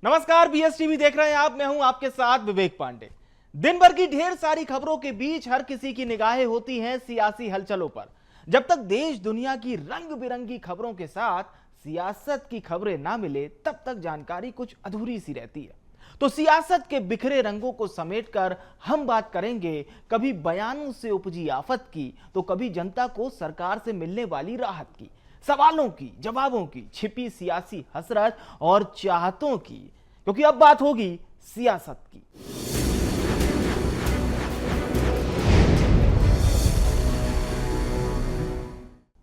नमस्कार, BS TV देख रहे हैं आप। मैं हूं आपके साथ विवेक पांडे। दिन भर की ढेर सारी खबरों के बीच हर किसी की निगाहें होती हैं सियासी हलचलों पर। जब तक देश दुनिया की रंग बिरंगी खबरों के साथ सियासत की खबरें ना मिले, तब तक जानकारी कुछ अधूरी सी रहती है। तो सियासत के बिखरे रंगों को समेटकर हम बात करेंगे कभी बयानों से उपजी आफत की, तो कभी जनता को सरकार से मिलने वाली राहत की, सवालों की, जवाबों की, छिपी सियासी हसरत और चाहतों की, क्योंकि अब बात होगी सियासत की।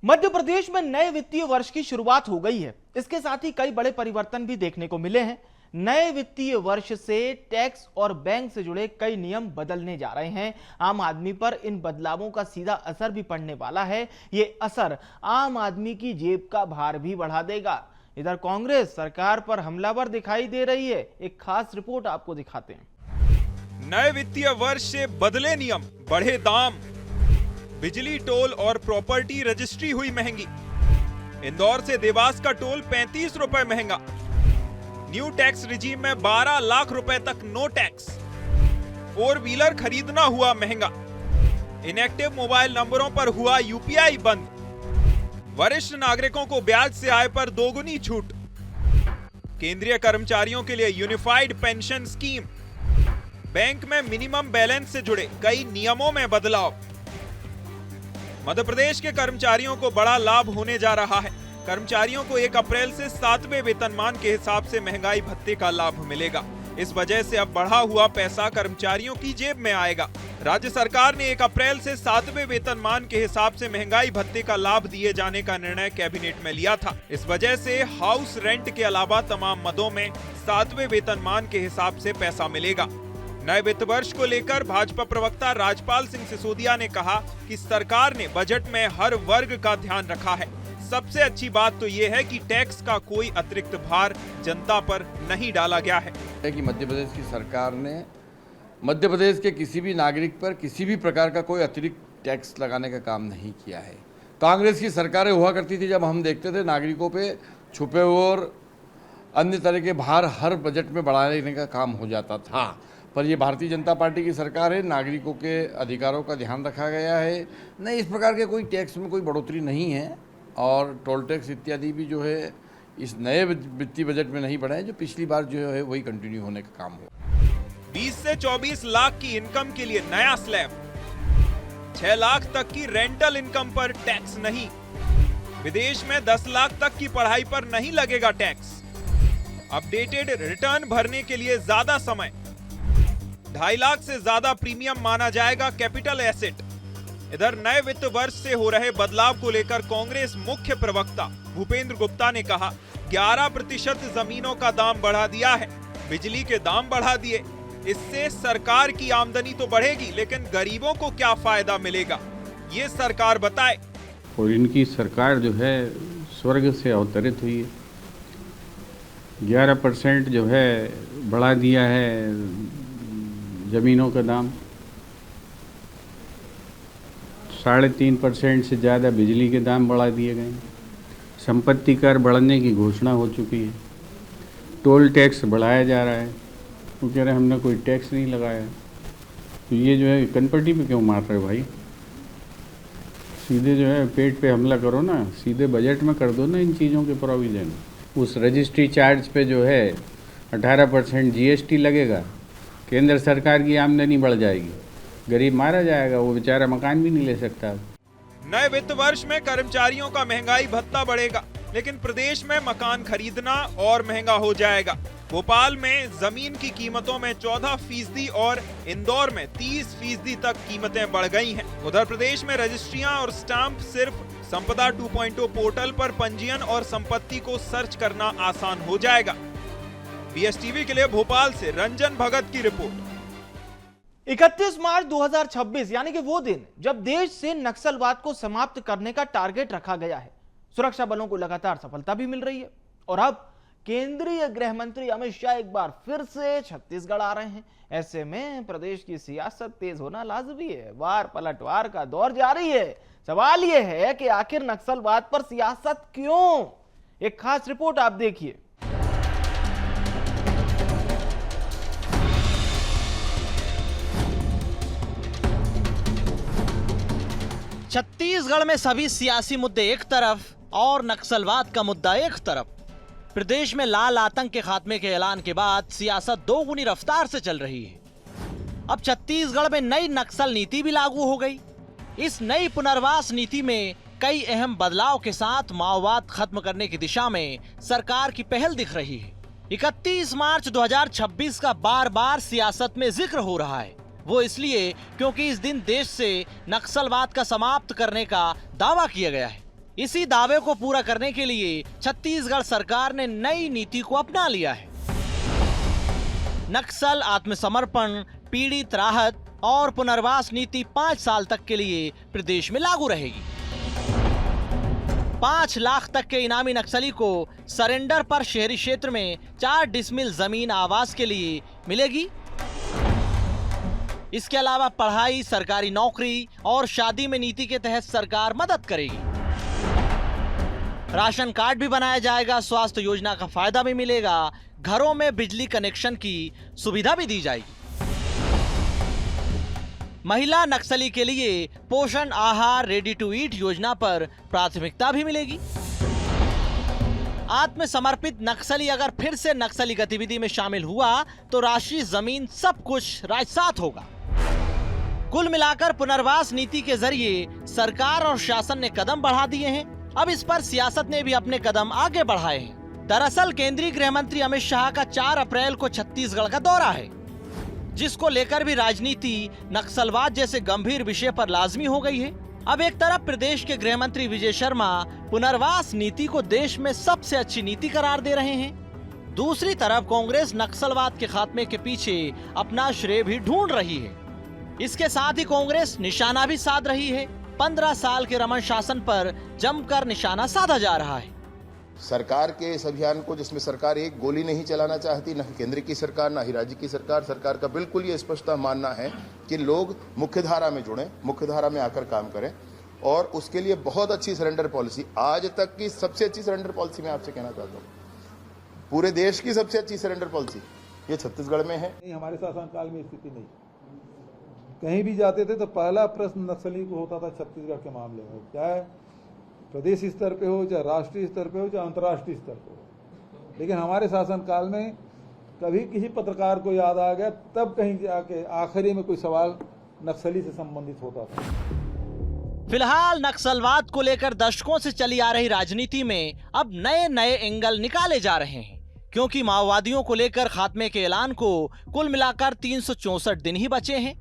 मध्य प्रदेश में नए वित्तीय वर्ष की शुरुआत हो गई है। इसके साथ ही कई बड़े परिवर्तन भी देखने को मिले हैं। नए वित्तीय वर्ष से टैक्स और बैंक से जुड़े कई नियम बदलने जा रहे हैं। आम आदमी पर इन बदलावों का सीधा असर भी पड़ने वाला है। ये असर आम आदमी की जेब का भार भी बढ़ा देगा। इधर कांग्रेस सरकार पर हमलावर दिखाई दे रही है। एक खास रिपोर्ट आपको दिखाते हैं। नए वित्तीय वर्ष से बदले नियम, बढ़े दाम, बिजली टोल और प्रॉपर्टी रजिस्ट्री हुई महंगी। इंदौर से देवास का टोल 35 रुपए महंगा। न्यू टैक्स रिजीम में 12 लाख रुपए तक नो टैक्स। 4 व्हीलर खरीदना हुआ महंगा। इनएक्टिव मोबाइल नंबरों पर हुआ यूपीआई बंद। वरिष्ठ नागरिकों को ब्याज से आय पर दोगुनी छूट। केंद्रीय कर्मचारियों के लिए यूनिफाइड पेंशन स्कीम। बैंक में मिनिमम बैलेंस से जुड़े कई नियमों में बदलाव। मध्य प्रदेश के कर्मचारियों को बड़ा लाभ होने जा रहा है। कर्मचारियों को 1 अप्रैल से 7वें वेतनमान के हिसाब से महंगाई भत्ते का लाभ मिलेगा। इस वजह से अब बढ़ा हुआ पैसा कर्मचारियों की जेब में आएगा। राज्य सरकार ने 1 अप्रैल से 7वें वेतनमान के हिसाब से महंगाई भत्ते का लाभ दिए जाने का निर्णय कैबिनेट में लिया था। इस वजह से हाउस रेंट के अलावा तमाम मदों में 7वें वेतनमान के हिसाब से पैसा मिलेगा। नए वित्त वर्ष को लेकर भाजपा प्रवक्ता राजपाल सिंह सिसोदिया ने कहा कि सरकार ने बजट में हर वर्ग का ध्यान रखा है। सबसे अच्छी बात तो ये है कि टैक्स का कोई अतिरिक्त भार जनता पर नहीं डाला गया है। कि मध्य प्रदेश की सरकार ने मध्य प्रदेश के किसी भी नागरिक पर किसी भी प्रकार का कोई अतिरिक्त टैक्स लगाने का काम नहीं किया है। कांग्रेस की सरकारें हुआ करती थी, जब हम देखते थे नागरिकों पे छुपे हुए और अन्य तरह के भार हर बजट में बढ़ाने का काम हो जाता था। पर ये भारतीय जनता पार्टी की सरकार है, नागरिकों के अधिकारों का ध्यान रखा गया है। नहीं, इस प्रकार के कोई टैक्स में कोई बढ़ोतरी नहीं है और टोल टैक्स इत्यादि भी जो है इस नए वित्तीय बजट में नहीं बढ़ा है। जो पिछली बार जो है वही कंटिन्यू होने का काम हो। 20 से 24 लाख की इनकम के लिए नया स्लैब। 6 लाख तक की रेंटल इनकम पर टैक्स नहीं। विदेश में 10 लाख तक की पढ़ाई पर नहीं लगेगा टैक्स। अपडेटेड रिटर्न भरने के लिए ज्यादा समय। 2.5 लाख से ज्यादा प्रीमियम माना जाएगा कैपिटल एसेट। इधर नए वित्त वर्ष से हो रहे बदलाव को लेकर कांग्रेस मुख्य प्रवक्ता भूपेंद्र गुप्ता ने कहा, 11% जमीनों का दाम बढ़ा दिया है, बिजली के दाम बढ़ा दिए। इससे सरकार की आमदनी तो बढ़ेगी, लेकिन गरीबों को क्या फायदा मिलेगा, ये सरकार बताए। और इनकी सरकार जो है स्वर्ग से अवतरित हुई है। 11% जो है बढ़ा दिया है ज़मीनों का दाम। 3.5% से ज़्यादा बिजली के दाम बढ़ा दिए गए। संपत्ति कर बढ़ने की घोषणा हो चुकी है। टोल टैक्स बढ़ाया जा रहा है। वो कह रहे हमने कोई टैक्स नहीं लगाया। तो ये जो है कनपट्टी पे क्यों मार रहे हो भाई? सीधे जो है पेट पे हमला करो ना, सीधे बजट में कर दो ना इन चीज़ों के प्रोविज़न। उस रजिस्ट्री चार्ज पे जो है 18% GST लगेगा। केंद्र सरकार की आमदनी बढ़ जाएगी, गरीब मारा जाएगा, वो बेचारा मकान भी नहीं ले सकता। नए वित्त वर्ष में कर्मचारियों का महंगाई भत्ता बढ़ेगा, लेकिन प्रदेश में मकान खरीदना और महंगा हो जाएगा। भोपाल में जमीन की कीमतों में 14% और इंदौर में 30% तक कीमतें बढ़ गई हैं। उधर प्रदेश में रजिस्ट्रियां और स्टाम्प सिर्फ संपदा 2.0 पोर्टल पर पंजीयन और संपत्ति को सर्च करना आसान हो जाएगा। बीएसटीवी के लिए भोपाल से रंजन भगत की रिपोर्ट। 31 मार्च 2026 यानी कि वो दिन जब देश से नक्सलवाद को समाप्त करने का टारगेट रखा गया है। सुरक्षा बलों को लगातार सफलता भी मिल रही है और अब केंद्रीय गृह मंत्री अमित शाह एक बार फिर से छत्तीसगढ़ आ रहे हैं। ऐसे में प्रदेश की सियासत तेज होना लाजमी है। वार पलटवार का दौर जारी है। सवाल यह है कि आखिर नक्सलवाद पर सियासत क्यों? एक खास रिपोर्ट आप देखिए। छत्तीसगढ़ में सभी सियासी मुद्दे एक तरफ और नक्सलवाद का मुद्दा एक तरफ। प्रदेश में लाल आतंक के खात्मे के ऐलान के बाद सियासत दोगुनी रफ्तार से चल रही है। अब छत्तीसगढ़ में नई नक्सल नीति भी लागू हो गई। इस नई पुनर्वास नीति में कई अहम बदलाव के साथ माओवाद खत्म करने की दिशा में सरकार की पहल दिख रही है। 31 मार्च 2026 का बार बार सियासत में जिक्र हो रहा है। वो इसलिए क्योंकि इस दिन देश से नक्सलवाद का समाप्त करने का दावा किया गया है। इसी दावे को पूरा करने के लिए छत्तीसगढ़ सरकार ने नई नीति को अपना लिया है। नक्सल आत्मसमर्पण, पीड़ित राहत और पुनर्वास नीति 5 साल तक के लिए प्रदेश में लागू रहेगी। 5 लाख तक के इनामी नक्सली को सरेंडर पर शहरी क्षेत्र में 4 डिसमिल जमीन आवास के लिए मिलेगी। इसके अलावा पढ़ाई, सरकारी नौकरी और शादी में नीति के तहत सरकार मदद करेगी। राशन कार्ड भी बनाया जाएगा, स्वास्थ्य योजना का फायदा भी मिलेगा, घरों में बिजली कनेक्शन की सुविधा भी दी जाएगी। महिला नक्सली के लिए पोषण आहार, रेडी टू ईट योजना पर प्राथमिकता भी मिलेगी। आत्मसमर्पित नक्सली अगर फिर से नक्सली गतिविधि में शामिल हुआ तो राशि, जमीन, सब कुछ राजसात होगा। कुल मिलाकर पुनर्वास नीति के जरिए सरकार और शासन ने कदम बढ़ा दिए हैं। अब इस पर सियासत ने भी अपने कदम आगे बढ़ाए हैं। दरअसल केंद्रीय गृह मंत्री अमित शाह का 4 अप्रैल को छत्तीसगढ़ का दौरा है, जिसको लेकर भी राजनीति नक्सलवाद जैसे गंभीर विषय पर लाजमी हो गई है। अब एक तरफ प्रदेश के गृह मंत्री विजय शर्मा पुनर्वास नीति को देश में सबसे अच्छी नीति करार दे रहे हैं। दूसरी तरफ कांग्रेस नक्सलवाद के खात्मे के पीछे अपना श्रेय भी ढूंढ रही है। इसके साथ ही कांग्रेस निशाना भी साध रही है। 15 साल के रमन शासन पर जमकर निशाना साधा जा रहा है। सरकार के इस अभियान को, जिसमें सरकार एक गोली नहीं चलाना चाहती, न केंद्र की सरकार न ही राज्य की सरकार का बिल्कुल ये स्पष्टता मानना है कि लोग मुख्यधारा में जुड़ें, मुख्यधारा में आकर काम करें और उसके लिए बहुत अच्छी सरेंडर पॉलिसी, आज तक की सबसे अच्छी सरेंडर पॉलिसी मैं आपसे कहना चाहता हूँ। पूरे देश की सबसे अच्छी सरेंडर पॉलिसी ये छत्तीसगढ़ में है। हमारे शासनकाल में स्थिति नहीं। कहीं भी जाते थे तो पहला प्रश्न नक्सली को होता था छत्तीसगढ़ के मामले में, चाहे प्रदेश स्तर पे हो, चाहे राष्ट्रीय स्तर पे हो, चाहे अंतर्राष्ट्रीय स्तर पे हो। लेकिन हमारे शासनकाल में कभी किसी पत्रकार को याद आ गया तब कहीं जाके आखिरी में कोई सवाल नक्सली से संबंधित होता था। फिलहाल नक्सलवाद को लेकर दशकों से चली आ रही राजनीति में अब नए नए एंगल निकाले जा रहे हैं, क्योंकि माओवादियों को लेकर खात्मे के ऐलान को कुल मिलाकर 364 दिन ही बचे हैं।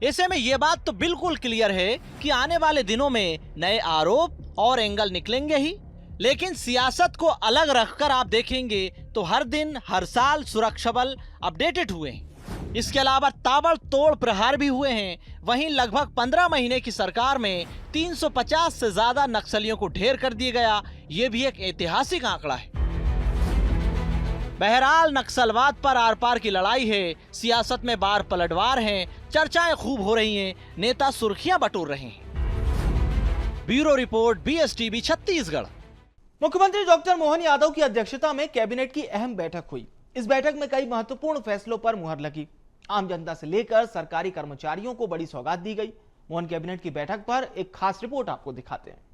ऐसे में ये बात तो बिल्कुल क्लियर है कि आने वाले दिनों में नए आरोप और एंगल निकलेंगे ही। लेकिन सियासत को अलग रखकर आप देखेंगे तो हर दिन, हर साल सुरक्षा बल अपडेटेड हुए हैं। इसके अलावा ताबड़तोड़ प्रहार भी हुए हैं। वहीं लगभग 15 महीने की सरकार में 350 से ज्यादा नक्सलियों को ढेर कर दिया गया। ये भी एक ऐतिहासिक आंकड़ा है। बहरहाल नक्सलवाद पर आर पार की लड़ाई है, सियासत में बार पलटवार हैं, चर्चाएं खूब हो रही हैं, नेता सुर्खियां बटोर रहे हैं। Bureau report, BSTV Chhattisgarh. मुख्यमंत्री डॉक्टर मोहन यादव की अध्यक्षता में कैबिनेट की अहम बैठक हुई। इस बैठक में कई महत्वपूर्ण फैसलों पर मुहर लगी। आम जनता से लेकर सरकारी कर्मचारियों को बड़ी सौगात दी गई। मोहन कैबिनेट की बैठक पर एक खास रिपोर्ट आपको दिखाते हैं।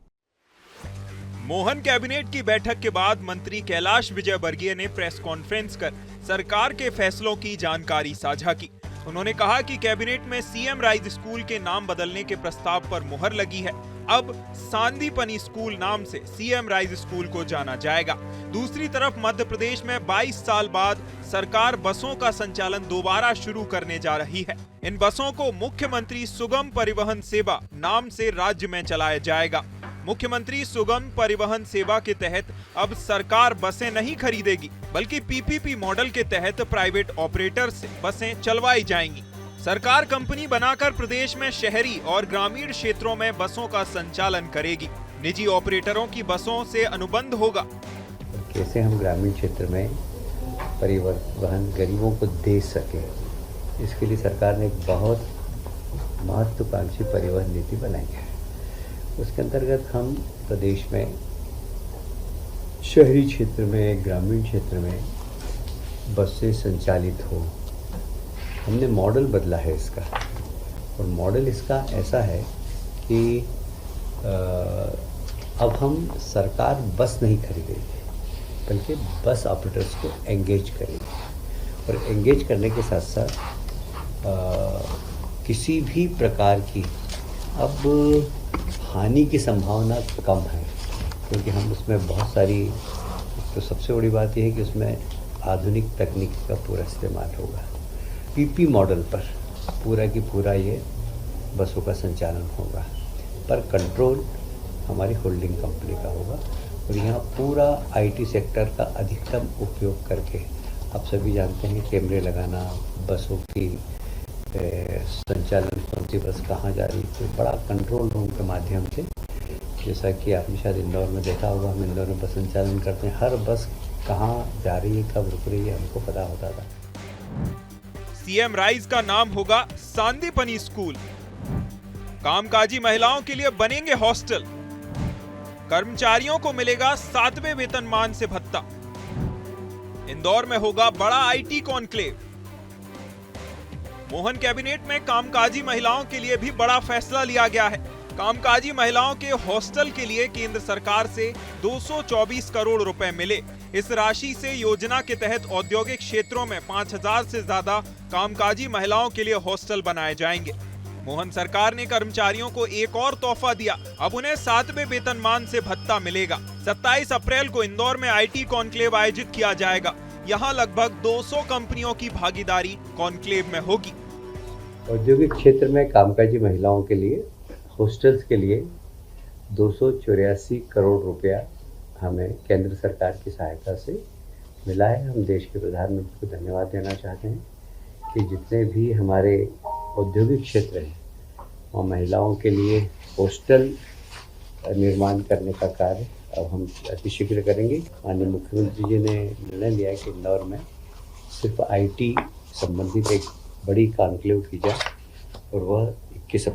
मोहन कैबिनेट की बैठक के बाद मंत्री कैलाश विजयवर्गीय ने प्रेस कॉन्फ्रेंस कर सरकार के फैसलों की जानकारी साझा की। उन्होंने कहा कि कैबिनेट में सीएम राइज स्कूल के नाम बदलने के प्रस्ताव पर मुहर लगी है। अब सांदीपनी स्कूल नाम से सीएम राइज स्कूल को जाना जाएगा। दूसरी तरफ मध्य प्रदेश में 22 साल बाद सरकार बसों का संचालन दोबारा शुरू करने जा रही है। इन बसों को मुख्यमंत्री सुगम परिवहन सेवा नाम से राज्य में चलाया जाएगा। मुख्यमंत्री सुगम परिवहन सेवा के तहत अब सरकार बसें नहीं खरीदेगी, बल्कि पीपीपी मॉडल के तहत प्राइवेट ऑपरेटर से बसें चलवाई जाएंगी। सरकार कंपनी बनाकर प्रदेश में शहरी और ग्रामीण क्षेत्रों में बसों का संचालन करेगी। निजी ऑपरेटरों की बसों से अनुबंध होगा। कैसे हम ग्रामीण क्षेत्र में परिवहन गरीबों को दे सके, इसके लिए सरकार ने एक बहुत महत्वाकांक्षी परिवहन नीति बनाई है। उसके अंतर्गत हम प्रदेश में शहरी क्षेत्र में, ग्रामीण क्षेत्र में बसें संचालित हो, हमने मॉडल बदला है इसका। और मॉडल इसका ऐसा है कि अब हम सरकार बस नहीं खरीदेंगे, बल्कि बस ऑपरेटर्स को एंगेज करेंगे, और एंगेज करने के साथ साथ किसी भी प्रकार की अब हानि की संभावना कम है, क्योंकि हम उसमें बहुत सारी, तो सबसे बड़ी बात यह है कि उसमें आधुनिक तकनीक का पूरा इस्तेमाल होगा। पीपी मॉडल पर पूरा की पूरा ये बसों का संचालन होगा, पर कंट्रोल हमारी होल्डिंग कंपनी का होगा, और यहाँ पूरा आईटी सेक्टर का अधिकतम उपयोग करके, आप सभी जानते हैं कैमरे लगाना, बसों की संचालन, कौन सी बस कहाँ जा रही है, बड़ा कंट्रोल रूम के माध्यम से, जैसा कि आपने शायद इंदौर में देखा होगा, हम इंदौर में बस संचालन करते हैं, हर बस कहाँ जा रही है, कब रुक रही है, हमको पता होता था। सीएम राइज का नाम होगा सांदीपनी स्कूल। कामकाजी महिलाओं के लिए बनेंगे हॉस्टल। कर्मचारियों को मिलेगा 7वें वेतनमान से भत्ता। इंदौर में होगा बड़ा आईटी कॉन्क्लेव। मोहन कैबिनेट में कामकाजी महिलाओं के लिए भी बड़ा फैसला लिया गया है। कामकाजी महिलाओं के हॉस्टल के लिए केंद्र सरकार से 224 करोड़ रुपए मिले। इस राशि से योजना के तहत औद्योगिक क्षेत्रों में 5000 से ज्यादा कामकाजी महिलाओं के लिए हॉस्टल बनाए जाएंगे। मोहन सरकार ने कर्मचारियों को एक और तोहफा दिया, अब उन्हें 7वें वेतनमान से भत्ता मिलेगा। 27 अप्रैल को इंदौर में आईटी कॉन्क्लेव आयोजित किया जाएगा। यहाँ लगभग 200 कंपनियों की भागीदारी कॉन्क्लेव में होगी। औद्योगिक क्षेत्र में कामकाजी महिलाओं के लिए हॉस्टल्स के लिए 284 करोड़ रुपया हमें केंद्र सरकार की सहायता से मिला है। हम देश के प्रधानमंत्री को धन्यवाद देना चाहते हैं कि जितने भी हमारे औद्योगिक क्षेत्र हैं वहाँ महिलाओं के लिए हॉस्टल निर्माण करने का कार्य अब हम अतिशीघ्र करेंगे। माननीय मुख्यमंत्री जी ने निर्णय लिया है कि इंदौर में सिर्फ आईटी संबंधित एक बड़ी कॉन्क्लेव की जाए, और वह 27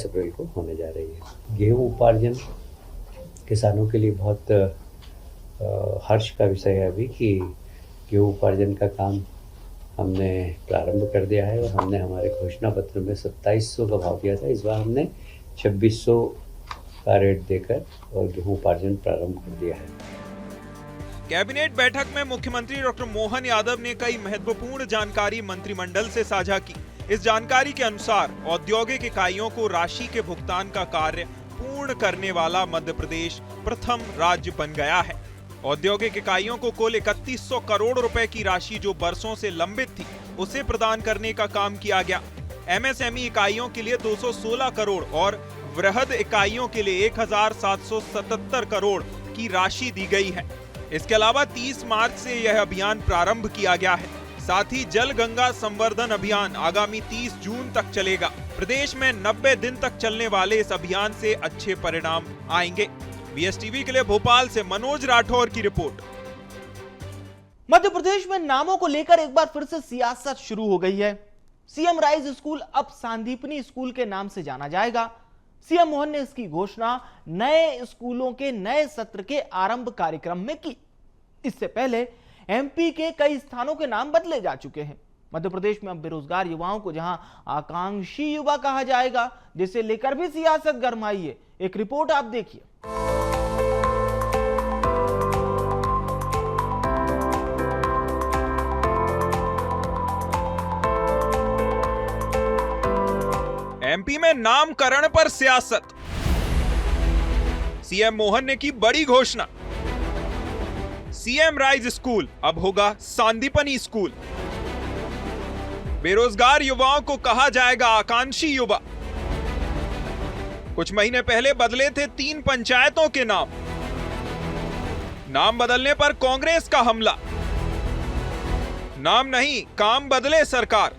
अप्रैल को होने जा रही है। गेहूं उपार्जन किसानों के लिए बहुत हर्ष का विषय है अभी कि गेहूं उपार्जन का काम हमने प्रारंभ कर दिया है, और हमने हमारे घोषणा पत्र में 2700 का भाव दिया था। इस बार हमने 2600 का रेट देकर और गेहूं उपार्जन प्रारंभ कर दिया है। कैबिनेट बैठक में मुख्यमंत्री डॉक्टर मोहन यादव ने कई महत्वपूर्ण जानकारी मंत्रिमंडल से साझा की। इस जानकारी के अनुसार औद्योगिक इकाइयों को राशि के भुगतान का कार्य पूर्ण करने वाला मध्य प्रदेश प्रथम राज्य बन गया है। औद्योगिक इकाइयों को कुल 3100 करोड़ रुपए की राशि जो बरसों से लंबित थी, उसे प्रदान करने का काम किया गया। एमएसएमई इकाइयों के लिए 216 करोड़ और वृहद इकाइयों के लिए 1777 करोड़ की राशि दी गई है। इसके अलावा 30 मार्च से यह अभियान प्रारंभ किया गया है। साथ ही जल गंगा संवर्धन अभियान आगामी 30 जून तक चलेगा। प्रदेश में 90 दिन तक चलने वाले इस अभियान से अच्छे परिणाम आएंगे। बीएसटीवी के लिए भोपाल से मनोज राठौर की रिपोर्ट। मध्य प्रदेश में नामों को लेकर एक बार फिर से सियासत शुरू हो गई है। सीएम राइज स्कूल अब सांदीपनी स्कूल के नाम से जाना जाएगा। सीएम मोहन ने इसकी घोषणा नए स्कूलों के नए सत्र के आरंभ कार्यक्रम में की। इससे पहले एमपी के कई स्थानों के नाम बदले जा चुके हैं। मध्य प्रदेश में अब बेरोजगार युवाओं को जहां आकांक्षी युवा कहा जाएगा, जिसे लेकर भी सियासत गरमाई है। एक रिपोर्ट आप देखिए। एमपी में नामकरण पर सियासत। सीएम मोहन ने की बड़ी घोषणा। सीएम राइज स्कूल अब होगा सांदीपनी स्कूल। बेरोजगार युवाओं को कहा जाएगा आकांक्षी युवा। कुछ महीने पहले बदले थे 3 पंचायतों के नाम। नाम बदलने पर कांग्रेस का हमला। नाम नहीं, काम बदले सरकार।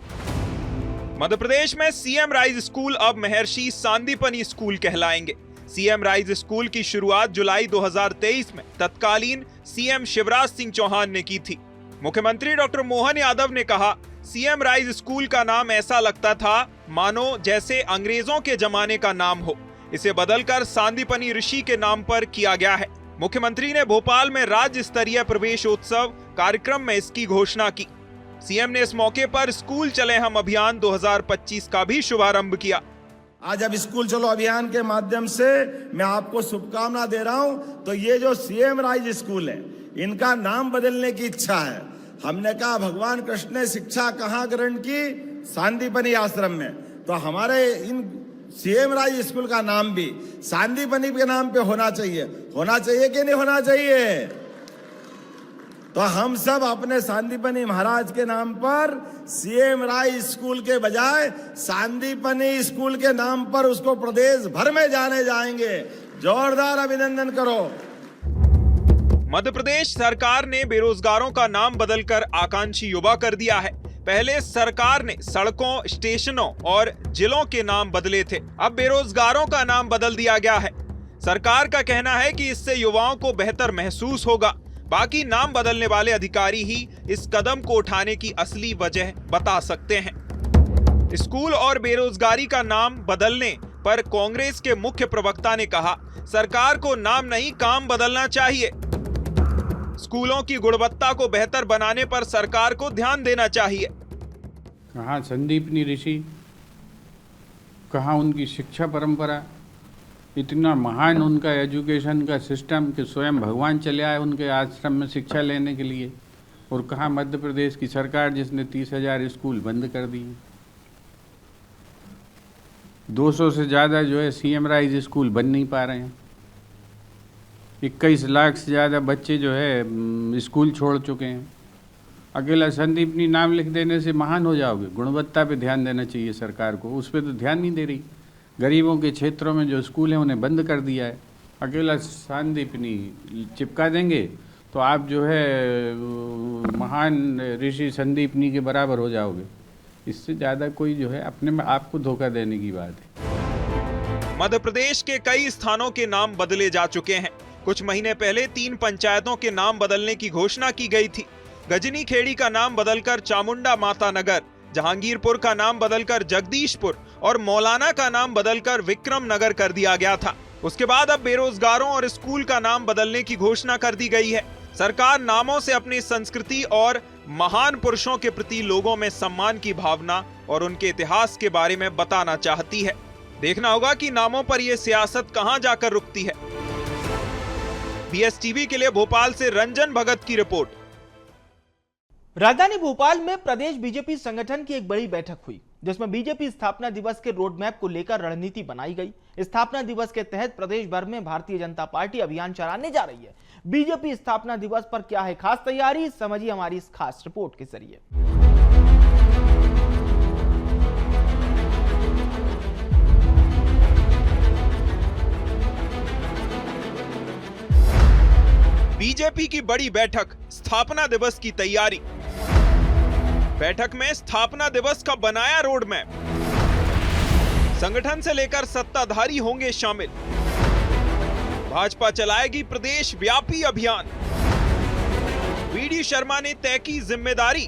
मध्य प्रदेश में सीएम राइज स्कूल अब महर्षि सांदीपनी स्कूल कहलाएंगे। सीएम राइज स्कूल की शुरुआत जुलाई 2023 में तत्कालीन सीएम शिवराज सिंह चौहान ने की थी। मुख्यमंत्री डॉक्टर मोहन यादव ने कहा, सीएम राइज स्कूल का नाम ऐसा लगता था मानो जैसे अंग्रेजों के जमाने का नाम हो। इसे बदलकर सांदीपनी ऋषि के नाम पर किया गया है। मुख्यमंत्री ने भोपाल में राज्य स्तरीय प्रवेशोत्सव कार्यक्रम में इसकी घोषणा की। सीएम ने इस मौके पर स्कूल चले हम अभियान 2025 का भी शुभारंभ किया। आज अब स्कूल चलो अभियान के माध्यम से मैं आपको शुभकामना दे रहा हूं। तो ये जो सीएम राइज स्कूल है, इनका नाम बदलने की इच्छा है। हमने कहा भगवान कृष्ण ने शिक्षा कहाँ ग्रहण की? सांदीपनि आश्रम में। तो हमारे इन सीएम राइज स्कूल का नाम भी सांदीपनि के नाम पे होना चाहिए कि नहीं होना चाहिए? तो हम सब अपने सांदीपनि महाराज के नाम पर सीएम राइज स्कूल के बजाय सांदीपनि स्कूल के नाम पर उसको प्रदेश भर में जाने जाएंगे। जोरदार अभिनंदन करो। मध्य प्रदेश सरकार ने बेरोजगारों का नाम बदलकर आकांक्षी युवा कर दिया है। पहले सरकार ने सड़कों, स्टेशनों और जिलों के नाम बदले थे, अब बेरोजगारों का नाम बदल दिया गया है। सरकार का कहना है कि इससे युवाओं को बेहतर महसूस होगा। बाकी नाम बदलने वाले अधिकारी ही इस कदम को उठाने की असली वजह बता सकते हैं। स्कूल और बेरोजगारी का नाम बदलने पर कांग्रेस के मुख्य प्रवक्ता ने कहा, सरकार को नाम नहीं काम बदलना चाहिए। स्कूलों की गुणवत्ता को बेहतर बनाने पर सरकार को ध्यान देना चाहिए। कहाँ संदीपनी ऋषि, कहाँ उनकी शिक्षा परंपरा, इतना महान उनका एजुकेशन का सिस्टम कि स्वयं भगवान चले आए उनके आश्रम में शिक्षा लेने के लिए, और कहाँ मध्य प्रदेश की सरकार जिसने 30,000 स्कूल बंद कर दिए। 200 से ज़्यादा जो है सीएम राइज स्कूल बन नहीं पा रहे हैं। 21 लाख से ज़्यादा बच्चे जो है स्कूल छोड़ चुके हैं। अकेला संदीपनी नाम लिख देने से महान हो जाओगे? गुणवत्ता पे ध्यान देना चाहिए सरकार को, उस पर तो ध्यान नहीं दे रही। गरीबों के क्षेत्रों में जो स्कूल हैं उन्हें बंद कर दिया है। अकेला संदीपनी चिपका देंगे तो आप जो है महान ऋषि संदीपनी के बराबर हो जाओगे। इससे ज़्यादा कोई जो है अपने में आपको धोखा देने की बात है। मध्य प्रदेश के कई स्थानों के नाम बदले जा चुके हैं। कुछ महीने पहले 3 पंचायतों के नाम बदलने की घोषणा की गई थी। गजनी खेड़ी का नाम बदलकर चामुंडा माता नगर, जहांगीरपुर का नाम बदलकर जगदीशपुर और मौलाना का नाम बदलकर विक्रम नगर कर दिया गया था। उसके बाद अब बेरोजगारों और स्कूल का नाम बदलने की घोषणा कर दी गई है। सरकार नामों से अपनी संस्कृति और महान पुरुषों के प्रति लोगों में सम्मान की भावना और उनके इतिहास के बारे में बताना चाहती है। देखना होगा कि नामों पर यह सियासत कहां जाकर रुकती है। BSTV के लिए भोपाल से रंजन भगत की रिपोर्ट। राजधानी भोपाल में प्रदेश बीजेपी संगठन की एक बड़ी बैठक हुई, जिसमें बीजेपी स्थापना दिवस के रोड मैप को लेकर रणनीति बनाई गई। स्थापना दिवस के तहत प्रदेश भर में भारतीय जनता पार्टी अभियान चलाने जा रही है। बीजेपी स्थापना दिवस पर क्या है खास तैयारी, समझिए हमारी इस खास रिपोर्ट के जरिए। बीजेपी की बड़ी बैठक, स्थापना दिवस की तैयारी। बैठक में स्थापना दिवस का बनाया रोड मैप, संगठन से लेकर सत्ताधारी होंगे शामिल। भाजपा चलाएगी प्रदेश व्यापी अभियान। VD शर्मा ने तय की जिम्मेदारी।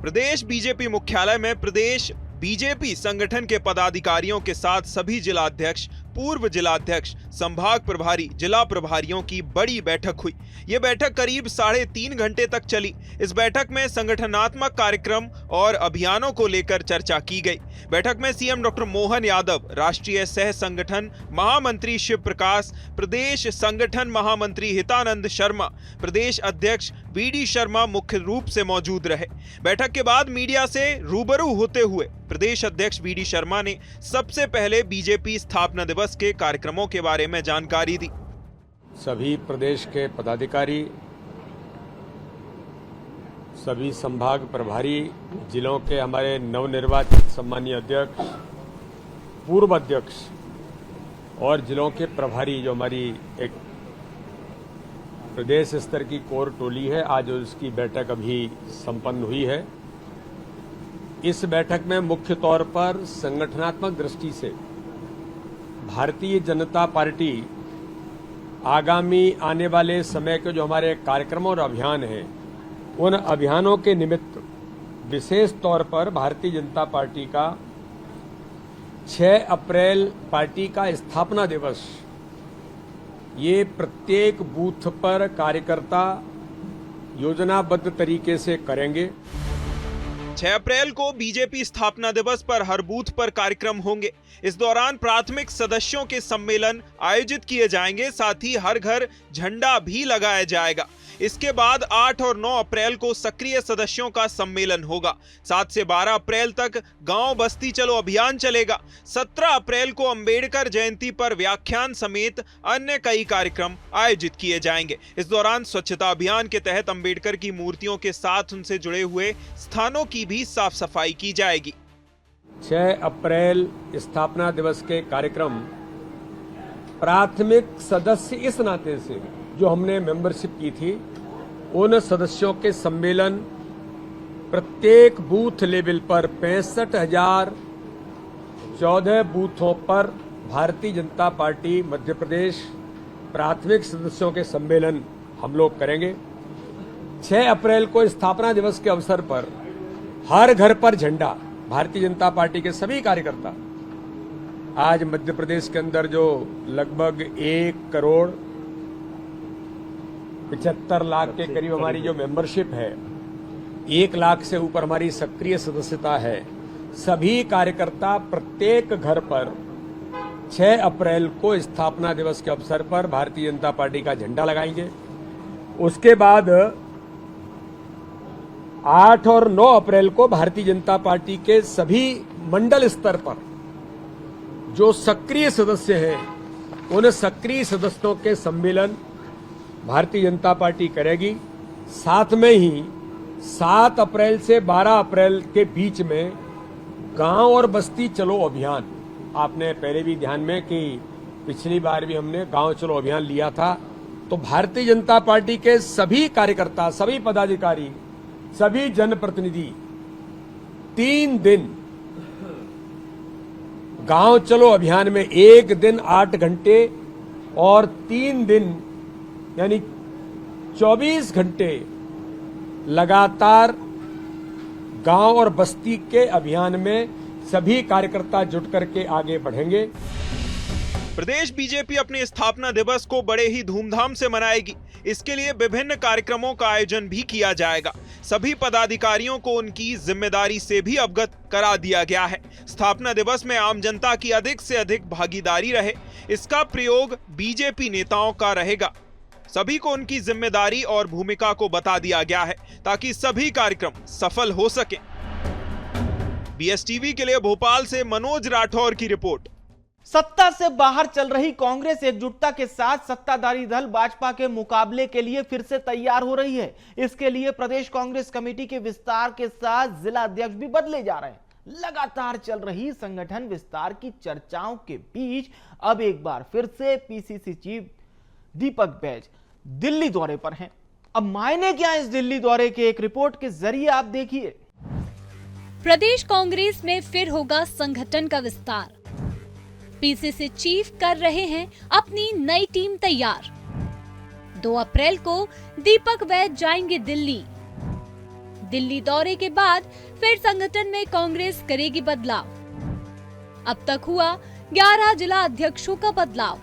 प्रदेश बीजेपी मुख्यालय में प्रदेश बीजेपी संगठन के पदाधिकारियों के साथ सभी जिलाध्यक्ष, पूर्व जिलाध्यक्ष, संभाग प्रभारी, जिला प्रभारियों की बड़ी बैठक हुई। यह बैठक करीब 3.5 घंटे तक चली। इस बैठक में संगठनात्मक कार्यक्रम और अभियानों को लेकर चर्चा की गई। बैठक में सीएम डॉक्टर मोहन यादव, राष्ट्रीय सह संगठन महामंत्री शिव प्रकाश, प्रदेश संगठन महामंत्री हितानंद शर्मा, प्रदेश अध्यक्ष VD शर्मा मुख्य रूप से मौजूद रहे। बैठक के बाद मीडिया से रूबरू होते हुए प्रदेश अध्यक्ष VD शर्मा ने सबसे पहले बीजेपी स्थापना दिवस के कार्यक्रमों के बारे में जानकारी दी। सभी प्रदेश के पदाधिकारी, सभी संभाग प्रभारी, जिलों के हमारे नवनिर्वाचित सम्मानीय अध्यक्ष, पूर्व अध्यक्ष और जिलों के प्रभारी, जो हमारी एक प्रदेश स्तर की कोर टोली है, आज उसकी बैठक अभी संपन्न हुई है। इस बैठक में मुख्य तौर पर संगठनात्मक दृष्टि से भारतीय जनता पार्टी आगामी आने वाले समय के जो हमारे कार्यक्रम और अभियान हैं, उन अभियानों के निमित्त विशेष तौर पर भारतीय जनता पार्टी का 6 अप्रैल पार्टी का स्थापना दिवस, ये प्रत्येक बूथ पर कार्यकर्ता योजनाबद्ध तरीके से करेंगे। 6 अप्रैल को बीजेपी स्थापना दिवस पर हर बूथ पर कार्यक्रम होंगे। इस दौरान प्राथमिक सदस्यों के सम्मेलन आयोजित किए जाएंगे, साथ ही हर घर झंडा भी लगाया जाएगा। इसके बाद 8 और 9 अप्रैल को सक्रिय सदस्यों का सम्मेलन होगा। 7 से 12 अप्रैल तक गांव बस्ती चलो अभियान चलेगा। 17 अप्रैल को अंबेडकर जयंती पर व्याख्यान समेत अन्य कई कार्यक्रम आयोजित किए जाएंगे। इस दौरान स्वच्छता अभियान के तहत अंबेडकर की मूर्तियों के साथ उनसे जुड़े हुए स्थानों की भी साफ सफाई की जाएगी। 6 अप्रैल स्थापना दिवस के कार्यक्रम प्राथमिक सदस्य इस नाते से जो हमने मेंबरशिप की थी, उन सदस्यों के सम्मेलन प्रत्येक बूथ लेवल पर 65,014 बूथों पर भारतीय जनता पार्टी मध्य प्रदेश प्राथमिक सदस्यों के सम्मेलन हम लोग करेंगे। 6 अप्रैल को स्थापना दिवस के अवसर पर हर घर पर झंडा, भारतीय जनता पार्टी के सभी कार्यकर्ता, आज मध्य प्रदेश के अंदर जो लगभग 1,75 लाख के करीब हमारी जो मेंबरशिप है, 1 लाख से ऊपर हमारी सक्रिय सदस्यता है, सभी कार्यकर्ता प्रत्येक घर पर 6 अप्रैल को स्थापना दिवस के अवसर पर भारतीय जनता पार्टी का झंडा लगाएंगे। उसके बाद 8 और 9 अप्रैल को भारतीय जनता पार्टी के सभी मंडल स्तर पर जो सक्रिय सदस्य हैं, उन सक्रिय सदस्यों के सम्मेलन भारतीय जनता पार्टी करेगी। साथ में ही 7 अप्रैल से 12 अप्रैल के बीच में गांव और बस्ती चलो अभियान, आपने पहले भी ध्यान में कि पिछली बार भी हमने गांव चलो अभियान लिया था, तो भारतीय जनता पार्टी के सभी कार्यकर्ता, सभी पदाधिकारी, सभी जनप्रतिनिधि 3 दिन गांव चलो अभियान में, 1 दिन 8 घंटे और 3 दिन यानी 24 घंटे लगातार गांव और बस्ती के अभियान में सभी कार्यकर्ता जुट करके आगे बढ़ेंगे। प्रदेश बीजेपी अपने स्थापना दिवस को बड़े ही धूमधाम से मनाएगी। इसके लिए विभिन्न कार्यक्रमों का आयोजन भी किया जाएगा। सभी पदाधिकारियों को उनकी जिम्मेदारी से भी अवगत करा दिया गया है। स्थापना दिवस में आम जनता की अधिक से अधिक भागीदारी रहे, इसका प्रयोग बीजेपी नेताओं का रहेगा। सभी को उनकी जिम्मेदारी और भूमिका को बता दिया गया है ताकि सभी कार्यक्रम सफल हो सके। बीएसटीवी के लिए भोपाल से मनोज राठौर की रिपोर्ट। सत्ता से बाहर चल रही कांग्रेस एकजुटता के साथ सत्ताधारी दल भाजपा के मुकाबले के लिए फिर से तैयार हो रही है। इसके लिए प्रदेश कांग्रेस कमेटी के विस्तार के साथ जिला अध्यक्ष भी बदले जा रहे हैं। लगातार चल रही संगठन विस्तार की चर्चाओं के बीच अब एक बार फिर से पीसीसी चीफ दीपक बैज दिल्ली दौरे पर हैं। अब मायने क्या है इस दिल्ली दौरे के, एक रिपोर्ट के जरिए आप देखिए। प्रदेश कांग्रेस में फिर होगा संगठन का विस्तार। पीसीसी चीफ कर रहे हैं अपनी नई टीम तैयार। 2 अप्रैल को दीपक बैज जाएंगे दिल्ली। दिल्ली दौरे के बाद फिर संगठन में कांग्रेस करेगी बदलाव। अब तक हुआ 11 जिला अध्यक्षों का बदलाव।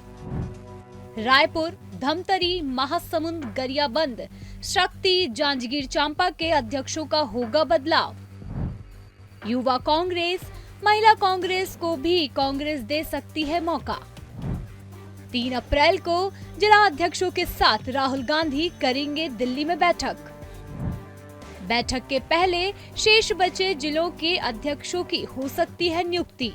रायपुर, धमतरी, महासमुंद, गरियाबंद, शक्ति, जांजगीर चांपा के अध्यक्षों का होगा बदलाव। युवा कांग्रेस, महिला कांग्रेस को भी कांग्रेस दे सकती है मौका। 3 अप्रैल को जिला अध्यक्षों के साथ राहुल गांधी करेंगे दिल्ली में बैठक। बैठक के पहले शेष बचे जिलों के अध्यक्षों की हो सकती है नियुक्ति।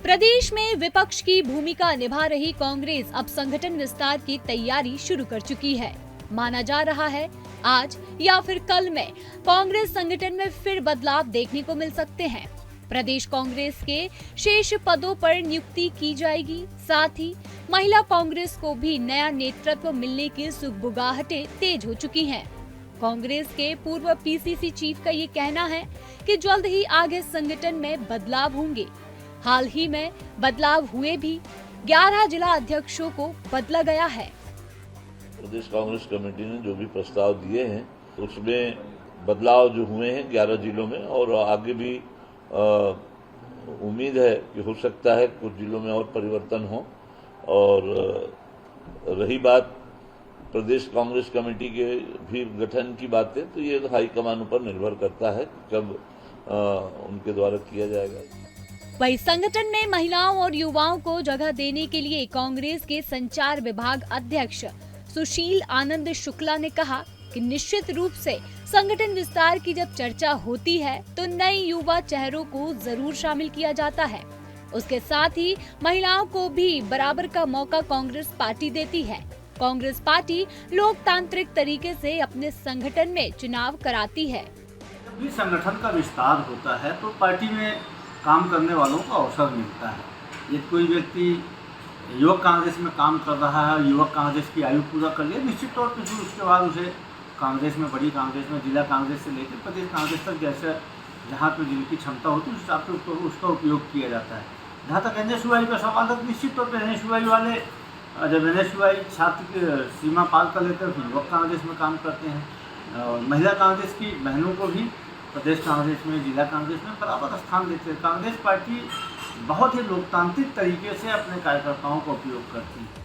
प्रदेश में विपक्ष की भूमिका निभा रही कांग्रेस अब संगठन विस्तार की तैयारी शुरू कर चुकी है। माना जा रहा है आज या फिर कल में कांग्रेस संगठन में फिर बदलाव देखने को मिल सकते हैं। प्रदेश कांग्रेस के शेष पदों पर नियुक्ति की जाएगी। साथ ही महिला कांग्रेस को भी नया नेतृत्व मिलने की सुगबुगाहटें तेज हो चुकी हैं। कांग्रेस के पूर्व पीसीसी चीफ का ये कहना है कि जल्द ही आगे संगठन में बदलाव होंगे। हाल ही में बदलाव हुए भी 11 जिला अध्यक्षों को बदला गया है। प्रदेश कांग्रेस कमेटी ने जो भी प्रस्ताव दिए हैं उसमें बदलाव जो हुए हैं 11 जिलों में, और आगे भी उम्मीद है कि हो सकता है कुछ जिलों में और परिवर्तन हो। और रही बात प्रदेश कांग्रेस कमेटी के भी गठन की बातें, तो ये हाईकमान पर निर्भर करता है कब उनके द्वारा किया जाएगा। वही संगठन में महिलाओं और युवाओं को जगह देने के लिए कांग्रेस के संचार विभाग अध्यक्ष सुशील आनंद शुक्ला ने कहा कि निश्चित रूप से संगठन विस्तार की जब चर्चा होती है तो नए युवा चेहरों को जरूर शामिल किया जाता है। उसके साथ ही महिलाओं को भी बराबर का मौका कांग्रेस पार्टी देती है। कांग्रेस पार्टी लोकतांत्रिक तरीके से अपने संगठन में चुनाव कराती है। जब भी संगठन का विस्तार होता है तो पार्टी में काम करने वालों को अवसर मिलता है। यदि कोई व्यक्ति युवक कांग्रेस में काम कर रहा है, युवक कांग्रेस की आयु पूरा कर ले, निश्चित तौर पर फिर उसके बाद उसे कांग्रेस में, बड़ी कांग्रेस में, जिला कांग्रेस से लेकर प्रदेश कांग्रेस तक जैसे जहाँ पर जिनकी क्षमता होती है उस हिसाब से उसका उपयोग किया जाता है। जहाँ तक NSUI का सवाल है, निश्चित तौर पर NSUI वाले जब NSUI छात्र की सीमा पार कर लेते हैं तो युवक कांग्रेस में काम करते हैं। और महिला कांग्रेस की बहनों को भी प्रदेश कांग्रेस में, जिला कांग्रेस में बराबर स्थान देते हैं। कांग्रेस पार्टी बहुत ही लोकतांत्रिक तरीके से अपने कार्यकर्ताओं का उपयोग करती है।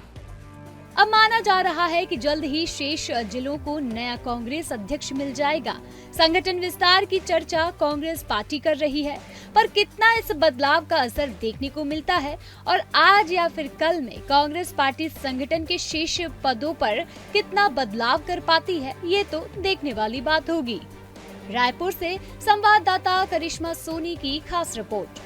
अब माना जा रहा है कि जल्द ही शेष जिलों को नया कांग्रेस अध्यक्ष मिल जाएगा। संगठन विस्तार की चर्चा कांग्रेस पार्टी कर रही है, पर कितना इस बदलाव का असर देखने को मिलता है और आज या फिर कल में कांग्रेस पार्टी संगठन के शेष पदों पर कितना बदलाव कर पाती है, ये तो देखने वाली बात होगी। रायपुर से संवाददाता करिश्मा सोनी की खास रिपोर्ट।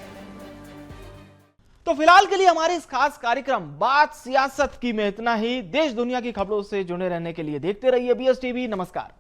तो फिलहाल के लिए हमारे इस खास कार्यक्रम बात सियासत की में इतना ही। देश दुनिया की खबरों से जुड़े रहने के लिए देखते रहिए BS TV। नमस्कार।